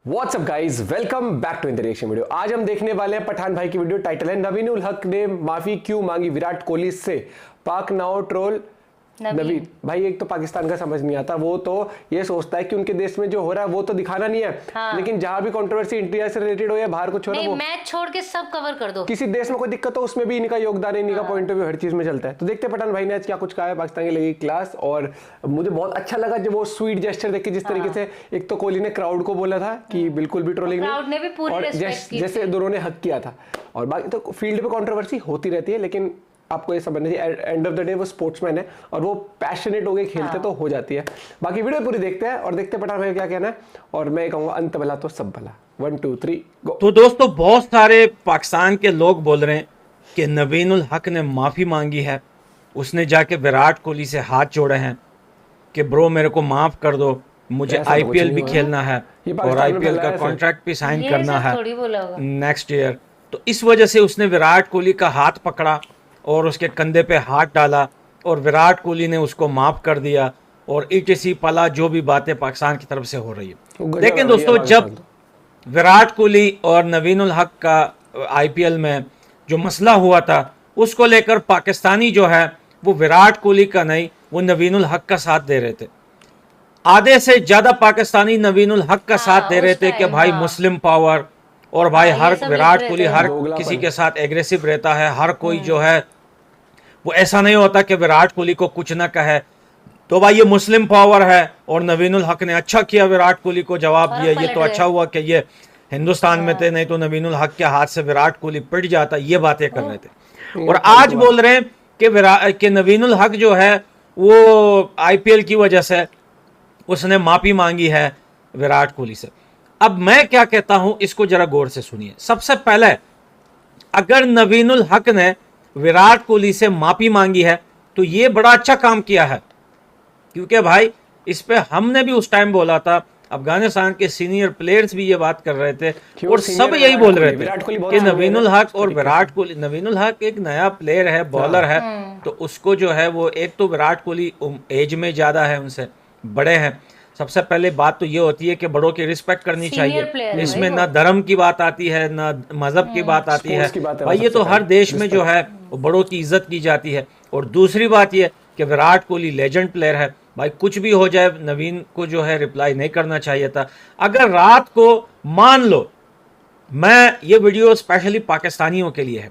WhatsApp guys, welcome back to the reaction video. आज हम देखने वाले हैं पठान भाई की वीडियो। टाइटल है नवीन उल हक ने माफी क्यों मांगी विराट कोहली से। पाक नाउ ट्रोल नवीन भाई। एक तो पाकिस्तान का समझ नहीं आता, वो तो ये सोचता है कि उनके देश में जो हो रहा है वो तो दिखाना नहीं है। हाँ। लेकिन जहां भी कंट्रोवर्सी इंडिया से रिलेटेड हो या बाहर कुछ हो रहा है, मैच छोड़ के सब कवर कर दो। किसी देश में कोई दिक्कत हो उसमें भी इनका योगदान है, इनका पॉइंट ऑफ व्यू हर चीज में चलता है। तो देखते हैं पठान भाई ने आज क्या कुछ कहा है। पाकिस्तान की लगी क्लास और मुझे बहुत अच्छा लगा जब वो स्वीट जेस्चर देख के, जिस तरीके से एक तो कोहली ने क्राउड को बोला था कि बिल्कुल भी ट्रोलिंग नहीं, और जैसे दोनों ने हक किया था। और बाकी तो फील्ड पे कंट्रोवर्सी होती रहती है, लेकिन आपको ये समझना चाहिए एंड ऑफ द डे वो स्पोर्ट्समैन है और वो पैशनेट हो गए खेलते तो हो जाती है। बाकी वीडियो पूरी देखते हैं और देखते हैं पठान भाई क्या कहना है। और मैं कहूंगा अंत भला तो सब भला। 1 2 3 गो। तो दोस्तों, बहुत सारे पाकिस्तान के लोग बोल रहे हैं कि नवीन उल हक ने माफ़ी मांगी है, उसने जाके विराट कोहली से हाथ जोड़े हैं कि ब्रो मेरे को माफ़ कर दो, मुझे आईपीएल भी खेलना है और आईपीएल का कॉन्ट्रैक्ट भी साइन करना है नेक्स्ट ईयर। तो इस वजह से उसने विराट कोहली का हाथ पकड़ा और उसके कंधे पे हाथ डाला और विराट कोहली ने उसको माफ़ कर दिया। और ईटीसी पला जो भी बातें पाकिस्तान की तरफ से हो रही है। लेकिन दोस्तों, जब विराट कोहली और नवीन उल हक का आईपीएल में जो मसला हुआ था, उसको लेकर पाकिस्तानी जो है वो विराट कोहली का नहीं, वो नवीन उल हक का साथ दे रहे थे। आधे से ज़्यादा पाकिस्तानी नवीन उल हक का साथ दे रहे थे कि भाई मुस्लिम पावर, और भाई हर विराट कोहली हर किसी के साथ एग्रेसिव रहता है, हर कोई जो है वो ऐसा नहीं होता कि विराट कोहली को कुछ ना कहे। तो भाई ये मुस्लिम पावर है और नवीन उल हक ने अच्छा किया, विराट कोहली को जवाब दिया। ये तो अच्छा हुआ कि ये हिंदुस्तान में थे, नहीं तो नवीन उल हक के हाथ से विराट कोहली पिट जाता। ये बातें कर रहे थे। और आज बोल रहे हैं कि नवीन उल हक जो है वो आईपीएल की वजह से उसने माफी मांगी है विराट कोहली से। अब मैं क्या कहता हूं, इसको जरा गौर से सुनिए। सबसे पहले, अगर नवीन उल हक ने विराट कोहली से माफी मांगी है तो ये बड़ा अच्छा काम किया है, क्योंकि भाई इस पे हमने भी उस टाइम बोला था। अफगानिस्तान के सीनियर प्लेयर्स भी ये बात कर रहे थे और सब यही बोल रहे थे कि नवीन उल हक और विराट कोहली, नवीन उल हक एक नया प्लेयर है, बॉलर है, तो उसको जो है वो, एक तो विराट कोहली एज में ज्यादा है, उनसे बड़े हैं। सबसे पहले बात तो ये होती है कि बड़ों की रिस्पेक्ट करनी चाहिए। इसमें ना धर्म की बात आती है, ना मजहब की बात आती है। भाई ये तो हर देश में जो है वो बड़ों की इज्जत की जाती है। और दूसरी बात ये कि विराट कोहली लेजेंड प्लेयर है। भाई कुछ भी हो जाए, नवीन को जो है रिप्लाई नहीं करना चाहिए था। अगर रात को मान लो, मैं ये वीडियो स्पेशली पाकिस्तानियों के लिए है,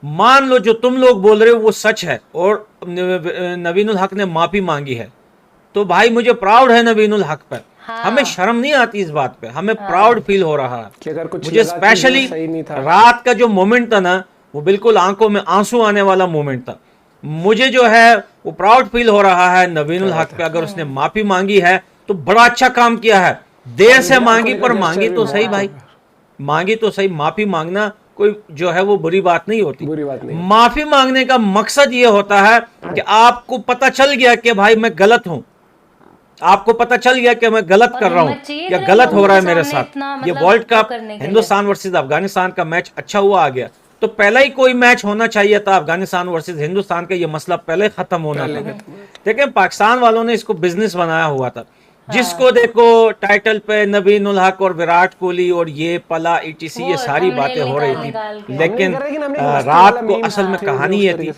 मान लो जो तुम लोग बोल रहे हो वो सच है और नवीन उल हक ने माफी मांगी है, तो भाई मुझे प्राउड है नवीन उल हक पर। हाँ। हमें शर्म नहीं आती इस बात पे, हमें प्राउड फील हो रहा है कि अगर कुछ मुझे स्पेशली रात का जो मोमेंट था ना, वो बिल्कुल आंखों में आंसू आने वाला मोमेंट था। मुझे जो है वो प्राउड फील हो रहा है नवीन उल हक पे। अगर उसने माफी मांगी है तो बड़ा अच्छा काम किया है। देर से मांगी पर मांगी तो सही भाई, मांगी तो सही। माफी मांगना कोई जो है वो बुरी बात नहीं होती। बुरी बात नहीं। माफी मांगने का मकसद ये होता है कि आपको पता चल गया कि भाई मैं गलत हूं, आपको पता चल गया कि मैं गलत कर रहा हूं या गलत हो रहा है मेरे साथ। ये world cup Hindustan versus Afghanistan का मैच अच्छा हुआ आ गया, तो पहला ही कोई मैच होना चाहिए था अफगानिस्तान वर्सेस हिंदुस्तान का। ये मसला पहले खत्म होना था। लेकिन पाकिस्तान वालों ने इसको बिजनेस बनाया हुआ था। जिसको देखो टाइटल पे नवीन उल हक और विराट कोहली और ये पला ईटीसी, ये सारी बातें हो रही थी। लेकिन रात को असल में कहानी ये थी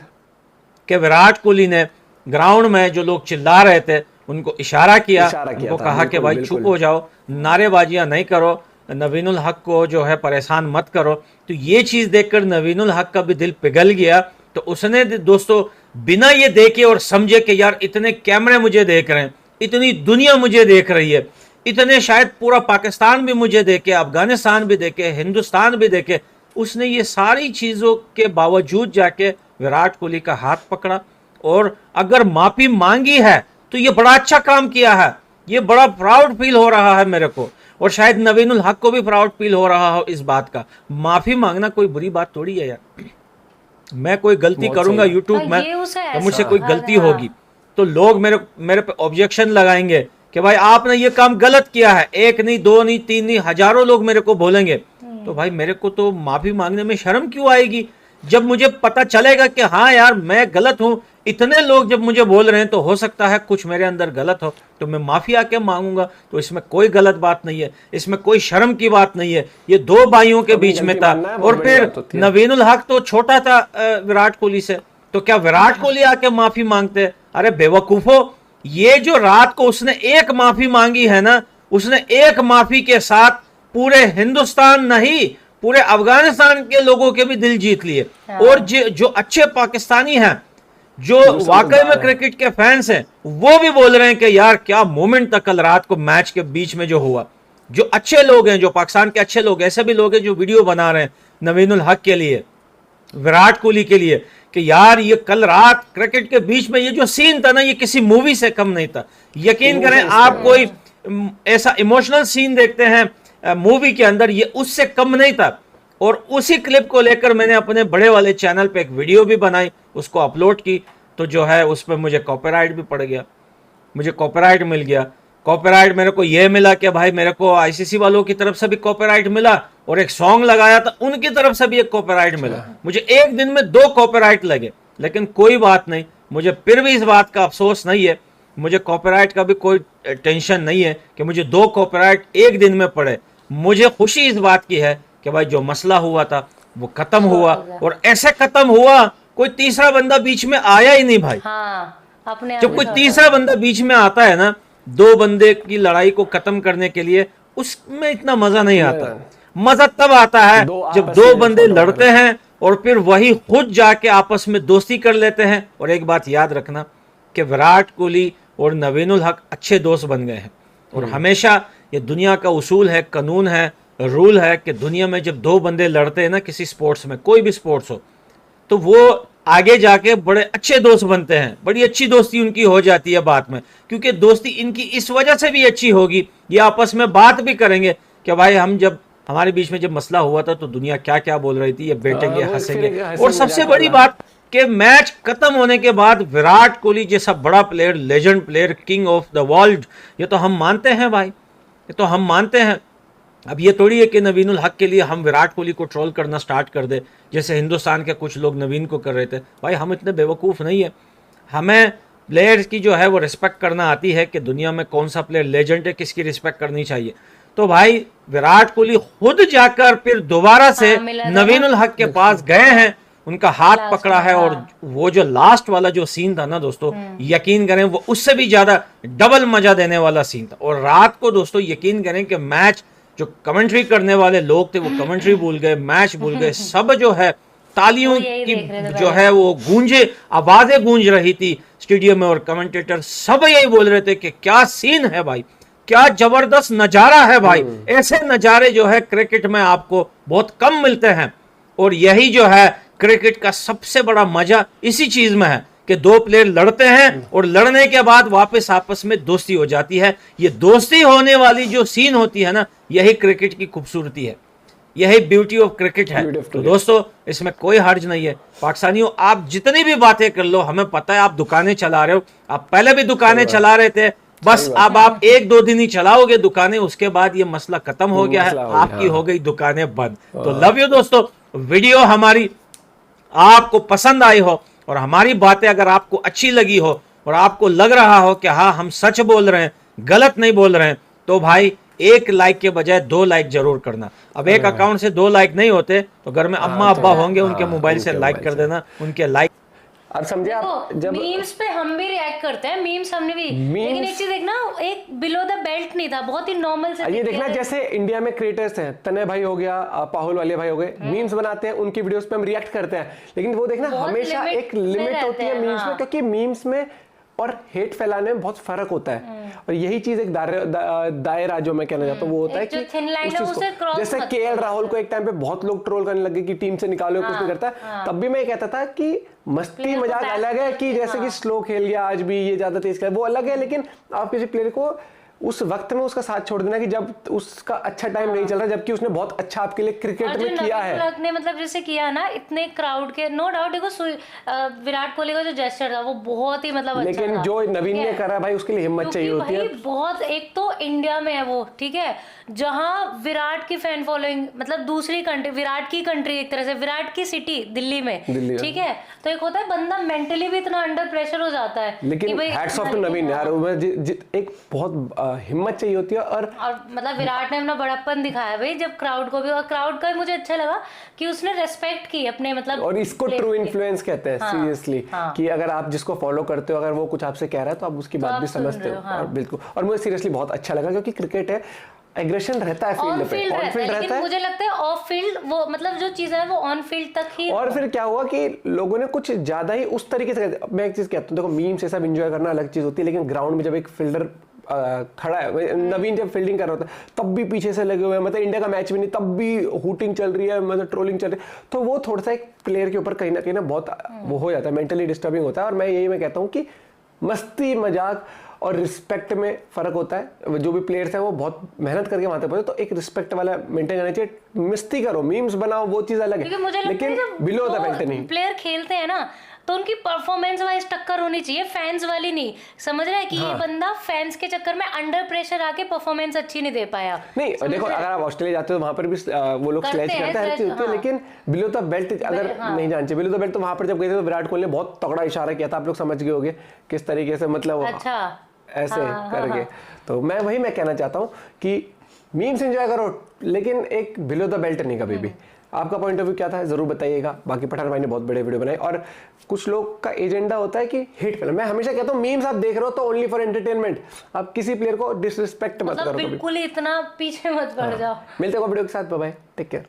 कि विराट कोहली ने ग्राउंड में जो लोग चिल्ला रहे थे उनको इशारा किया, उनको कहा कि भाई चुप हो जाओ, नारेबाजियां नहीं करो, नवीन उल हक को जो है परेशान मत करो। तो ये चीज देखकर नवीन उल हक का भी दिल पिघल गया। तो उसने दोस्तों बिना ये देखे और समझे कि यार इतने कैमरे मुझे देख रहे हैं, इतनी दुनिया मुझे देख रही है, इतने शायद पूरा पाकिस्तान भी मुझे देखे, अफगानिस्तान भी देखे, हिंदुस्तान भी देखे, उसने ये सारी चीजों के बावजूद जाके विराट कोहली का हाथ पकड़ा। और अगर माफी मांगी है तो ये बड़ा अच्छा काम किया है। ये बड़ा प्राउड फील हो रहा है मेरे को, और शायद नवीन उल हक को भी प्राउड फील हो रहा हो इस बात का। माफी मांगना कोई बुरी बात थोड़ी है यार। मैं कोई गलती करूंगा यूट्यूब में तो मुझसे कोई गलती होगी तो लोग मेरे पे ऑब्जेक्शन लगाएंगे कि भाई आपने ये काम गलत किया है। एक नहीं, दो नहीं, तीन नहीं, हजारों लोग मेरे को बोलेंगे। तो भाई मेरे को तो माफी मांगने में शर्म क्यों आएगी जब मुझे पता चलेगा कि हाँ यार मैं गलत हूं, इतने लोग जब मुझे बोल रहे हैं तो हो सकता है कुछ मेरे अंदर गलत हो, तो मैं माफी आके मांगूंगा, तो इसमें कोई गलत बात नहीं है, इसमें कोई शर्म की बात नहीं है। ये दो भाइयों के बीच में था। और फिर नवीनुल हक तो छोटा था विराट कोहली से, तो क्या विराट कोहली आके माफी मांगते? अरे बेवकूफो, ये जो रात को उसने एक माफी मांगी है ना, उसने एक माफी के साथ पूरे हिंदुस्तान नहीं, पूरे अफगानिस्तान के लोगों के भी दिल जीत लिए। और जो अच्छे पाकिस्तानी हैं, जो वाकई में क्रिकेट के फैंस हैं, वो भी बोल रहे हैं कि यार क्या मोमेंट था कल रात को मैच के बीच में जो हुआ। जो अच्छे लोग हैं, जो पाकिस्तान के अच्छे लोग, ऐसे भी लोग हैं जो वीडियो बना रहे हैं नवीनुल हक के लिए, विराट कोहली के लिए, कि यार ये कल रात क्रिकेट के बीच में ये जो सीन था ना, ये किसी मूवी से कम नहीं था। यकीन करें, आप कोई ऐसा इमोशनल सीन देखते हैं मूवी के अंदर, ये उससे कम नहीं था। और उसी क्लिप को लेकर मैंने अपने बड़े वाले चैनल पे एक वीडियो भी बनाई, उसको अपलोड की, तो जो है उस पर मुझे कॉपीराइट भी पड़ गया, मुझे कॉपीराइट मिल गया। कॉपीराइट मेरे को ये मिला कि भाई मेरे को आईसीसी वालों की तरफ से भी कॉपीराइट मिला, और एक सॉन्ग लगाया था उनकी तरफ से भी एक कॉपीराइट मिला। मुझे एक दिन में 2 कॉपीराइट लगे, लेकिन कोई बात नहीं, मुझे फिर भी इस बात का अफसोस नहीं है, मुझे कॉपीराइट का भी कोई टेंशन नहीं है कि मुझे 2 कॉपीराइट एक दिन में पड़े। मुझे खुशी इस बात की है कि भाई जो मसला हुआ था वो खत्म हुआ, और ऐसे खत्म हुआ कोई तीसरा बंदा बीच में आया ही नहीं भाई। अपने जब कोई तीसरा बंदा बीच में आता है ना, 2 बंदे की लड़ाई को खत्म करने के लिए, उसमें इतना मजा नहीं आता। मजा तब आता है जब 2 बंदे लड़ते हैं और फिर वही खुद जाके आपस में दोस्ती कर लेते हैं। और एक बात याद रखना कि विराट कोहली और नवीनुल हक अच्छे दोस्त बन गए हैं, और हमेशा ये दुनिया का उसूल है, कानून है, रूल है कि दुनिया में जब 2 बंदे लड़ते हैं ना किसी स्पोर्ट्स में, कोई भी स्पोर्ट्स हो, तो वो आगे जाके बड़े अच्छे दोस्त बनते हैं, बड़ी अच्छी दोस्ती उनकी हो जाती है बाद में। क्योंकि दोस्ती इनकी इस वजह से भी अच्छी होगी, ये आपस में बात भी करेंगे कि भाई हम जब हमारे बीच में जब मसला हुआ था तो दुनिया क्या क्या बोल रही थी, ये बैठेंगे, हंसेंगे। और सबसे बड़ी बात कि मैच खत्म होने के बाद विराट कोहली जैसा बड़ा player, legend player, king of the world, ये तो हम मानते हैं भाई, ये तो हम मानते हैं। अब ये थोड़ी है कि नवीनुल हक के लिए हम विराट कोहली को ट्रोल करना स्टार्ट कर दे, जैसे हिंदुस्तान के कुछ लोग नवीन को कर रहे थे। भाई हम इतने बेवकूफ़ नहीं है, हमें प्लेयर्स की जो है वो रिस्पेक्ट करना आती है कि दुनिया में कौन सा प्लेयर लेजेंड है, किसकी रिस्पेक्ट करनी चाहिए। तो भाई विराट कोहली खुद जाकर फिर दोबारा से नवीनुल हक के पास गए हैं, उनका हाथ पकड़ा है, और वो जो लास्ट वाला जो सीन था ना दोस्तों, यकीन करें वो उससे भी ज्यादा डबल मजा देने वाला सीन था। और रात को दोस्तों यकीन करें कि मैच जो कमेंट्री करने वाले लोग थे वो कमेंट्री भूल गए, मैच भूल गए, सब जो है तालियों की जो है वो गूंजे, आवाजें गूंज रही थी स्टेडियम में, और कमेंटेटर सब यही बोल रहे थे कि क्या सीन है भाई, क्या जबरदस्त नजारा है भाई। ऐसे नजारे जो है क्रिकेट में आपको बहुत कम मिलते हैं, और यही जो है क्रिकेट का सबसे बड़ा मजा इसी चीज में है कि 2 प्लेयर लड़ते हैं और लड़ने के बाद वापस आपस में दोस्ती हो जाती है। ये दोस्ती होने वाली जो सीन होती है ना, यही क्रिकेट की खूबसूरती है, यही ब्यूटी ऑफ क्रिकेट है। तो दोस्तों इसमें कोई हर्ज नहीं है। पाकिस्तानियों, आप जितनी भी बातें कर लो, हमें पता है आप दुकानें चला रहे हो, आप पहले भी दुकानें चला रहे थे, बस अब आप 1-2 दिन ही चलाओगे दुकानें, उसके बाद ये मसला खत्म हो गया है, आपकी हो गई दुकानें बंद। तो लव यू दोस्तों, वीडियो हमारी आपको पसंद आई हो और हमारी बातें अगर आपको अच्छी लगी हो और आपको लग रहा हो कि हाँ हम सच बोल रहे हैं, गलत नहीं बोल रहे हैं, तो भाई 1 लाइक के बजाय 2 लाइक जरूर करना। अब एक अकाउंट से 2 लाइक नहीं होते, तो घर में अम्मा अब्बा होंगे, उनके मोबाइल से लाइक कर देना, उनके लाइक। अब समझे आप, जब मीम्स पे हम भी रिएक्ट करते हैं, मीम्स हमने भी, लेकिन एक चीज देखना, एक बिलो द बेल्ट नहीं था, बहुत ही नॉर्मल से। ये देखना जैसे इंडिया में क्रिएटर्स हैं, तनय भाई हो गया, पाहुल वाले भाई हो गए, मीम्स बनाते हैं, उनकी वीडियोस पे हम रिएक्ट करते हैं, लेकिन वो देखना हमेशा एक लिमिट होती है मीम्स में, क्योंकि मीम्स में और हेट फैलाने में बहुत फर्क होता है। और यही चीज एक दायरा जो मैं कहना चाहता हूँ वो होता है कि जैसे केएल राहुल को एक टाइम पे बहुत लोग ट्रोल करने लगे कि टीम से निकालो, कुछ नहीं करता, तब भी मैं कहता था कि मस्ती मजाक अलग है, कि जैसे कि स्लो खेल गया आज भी, ये ज्यादा तेज खेल, वो अलग है, लेकिन आप किसी प्लेयर को उस वक्त में उसका साथ छोड़ देना कि जब उसका अच्छा टाइम नहीं चल रहा, जबकि उसने बहुत अच्छा आपके लिए क्रिकेट में किया है। ने मतलब जैसे किया ना इतने क्राउड के, नो डाउट, देखो विराट कोहली का जो जेस्चर था वो बहुत ही मतलब अच्छा लेकिन था। जो नवीन ने करा भाई, उसके लिए हिम्मत चाहिए होती है बहुत। एक तो इंडिया में है वो, ठीक है, जहां विराट की फैन फॉलोइंग, मतलब दूसरी कंट्री, विराट की कंट्री एक तरह से, विराट की सिटी दिल्ली में, ठीक है, तो एक होता है बंदा मेंटली भी इतना अंडर प्रेशर हो जाता है लेकिन हैट्स ऑफ टू नवीन यार, एक बहुत हिम्मत चाहिए होती है। और मतलब विराट ने अपना बड़प्पन दिखाया भाई, जब क्राउड को भी, और क्राउड का भी मुझे अच्छा लगा कि उसने रेस्पेक्ट की अपने, मतलब और इसको ट्रू इन्फ्लुएंस कहते हैं सीरियसली, कि अगर आप जिसको फॉलो करते हो, अगर वो कुछ आपसे कह रहा है तो आप उसकी बात भी समझते हो। और बिल्कुल, और मुझे सीरियसली बहुत अच्छा लगा क्योंकि क्रिकेट है, एग्रेशन रहता है फील्ड पे, ऑन फील्ड रहता है, मुझे लगता है ऑफ फील्ड वो, मतलब जो चीज है वो ऑन फील्ड तक ही। और फिर क्या हुआ कि लोगों ने कुछ ज्यादा ही उस तरीके से, मैं एक चीज कहता हूँ, देखो मीम्स ये सब एंजॉय करना अलग चीज होती है, लेकिन ग्राउंड में जब एक फील्डर खड़ा है, नवीन जब फील्डिंग कर रहा होता है तब भी पीछे से लगे हुए हैं, मतलब इंडिया का मैच भी नहीं तब भी हूटिंग चल रही है, मतलब ट्रोलिंग चल रही है, तो वो थोड़ा सा एक प्लेयर के ऊपर कहीं ना कहीं ना बहुत वो हो जाता है, मेंटली डिस्टर्बिंग होता है। और मैं कहता हूँ कि मस्ती मजाक और रिस्पेक्ट में फर्क होता है। जो भी प्लेयर्स हैं वो बहुत मेहनत करके वहां तक पहुंचे, तो एक रिस्पेक्ट वाला मेंटेन करना चाहिए। मस्ती करो, मीम्स बनाओ, वो चीज अलग है, लेकिन बिलो द बेल्ट नहीं। प्लेयर खेलते हैं ना तो उनकी परफॉर्मेंस वाइज टक्कर होनी चाहिए, फैंस वाली नहीं। समझ रहे हैं कि ये बंदा फैंस के चक्कर में अंडर प्रेशर आके परफॉर्मेंस अच्छी नहीं दे पाया। नहीं देखो, अगर आप ऑस्ट्रेलिया जाते हो तो वहां पर भी वो लोग स्लैश करते हैं, लेकिन बिलो द बेल्ट अगर नहीं जानते, बिलो द बेल्ट तो वहां पर जब गए थे तो विराट कोहली ने बहुत तगड़ा इशारा किया था, आप लोग समझ गए होंगे किस तरीके से, मतलब अच्छा ऐसे करके। तो मैं कहना चाहता हूँ कि मीम्स एंजॉय करो, लेकिन एक बिलो द बेल्ट नहीं कभी भी। आपका पॉइंट ऑफ व्यू क्या था जरूर बताइएगा। बाकी पठान भाई ने बहुत बड़े वीडियो बनाए, और कुछ लोग का एजेंडा होता है कि हिट फिल्म। मैं हमेशा कहता हूँ मीम्स आप देख रहे हो तो ओनली फॉर एंटरटेनमेंट, आप किसी प्लेयर को डिसरिस्पेक्ट मत करो, बिल्कुल इतना पीछे मत पड़ जाओ। मिलते हैं वीडियो के साथ, बाय बाय, टेक केयर।